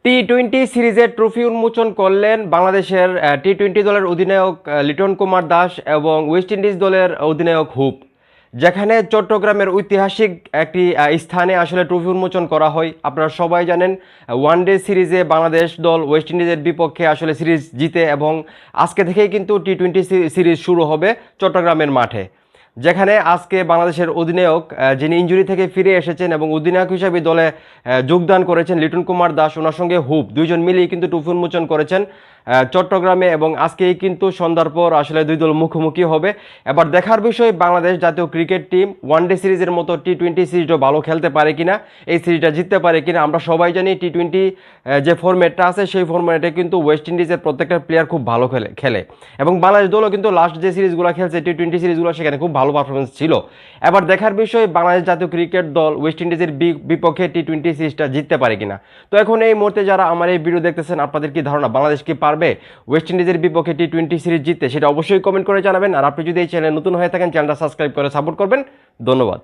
টি-20 সিরিজের ট্রফি উন্মোচন করলেন বাংলাদেশের টি-20 দলের অধিনায়ক লিটন কুমার দাস এবং ওয়েস্ট ইন্ডিজ দলের অধিনায়ক হুপ, যেখানে চট্টগ্রামের ঐতিহাসিক একটি স্থানে আসলে ট্রফি উন্মোচন করা হয়। আপনারা সবাই জানেন ওয়ানডে সিরিজে বাংলাদেশ দল ওয়েস্ট ইন্ডিজের বিপক্ষে আসলে সিরিজ জিতে এবং আজকে থেকেই কিন্তু টি-20 সিরিজ শুরু হবে চট্টগ্রামের মাঠে, যেখানে আজকে বাংলাদেশের অধিনায়ক যিনি ইনজুরি থেকে ফিরে এসেছেন এবং অধিনায়ক হিসেবে দলে যোগদান করেছেন লিটন কুমার দাস, ওনার সঙ্গে হুপ দুইজন মিলেই কিন্তু ট্রফি উন্মোচন করেছেন চট্টগ্রামে। এবং আজকেই কিন্তু সন্ধ্যার পর আসলে দুই দল মুখোমুখি হবে। এবার দেখার বিষয় বাংলাদেশ জাতীয় ক্রিকেট টিম ওয়ানডে সিরিজের মতো টি-20 সিরিজও ভালো খেলতে পারে কিনা, এই সিরিজটা জিততে পারে কিনা। আমরা সবাই জানি টি-20 যে ফরম্যাটটা আছে সেই ফরম্যাটে কিন্তু ওয়েস্ট ইন্ডিজের প্রত্যেকটা প্লেয়ার খুব ভালো খেলে এবং বাংলাদেশ দলও কিন্তু লাস্ট যে সিরিজগুলো খেলছে টি-20 সিরিজগুলো সেখানে খুব ভালো পারফরমেন্স ছিল। এবার দেখার বিষয় বাংলাদেশ জাতীয় ক্রিকেট দল ওয়েস্ট ইন্ডিজের বিপক্ষে টি-20 সিরিজটা জিততে পারে কিনা। তো এখন এই মুহূর্তে যারা আমার এই ভিডিও দেখতেছেন, আপনাদের কি ধারণা বাংলাদেশ কি পারবে ওয়েস্ট ইন্ডিজের বিপক্ষে টি-20 সিরিজ জিততে? সেটা অবশ্যই কমেন্ট করে জানাবেন। আর আপনি যদি এই চ্যানেলে নতুন হয়ে থাকেন, চ্যানেলটা সাবস্ক্রাইব করে সাপোর্ট করবেন। ধন্যবাদ।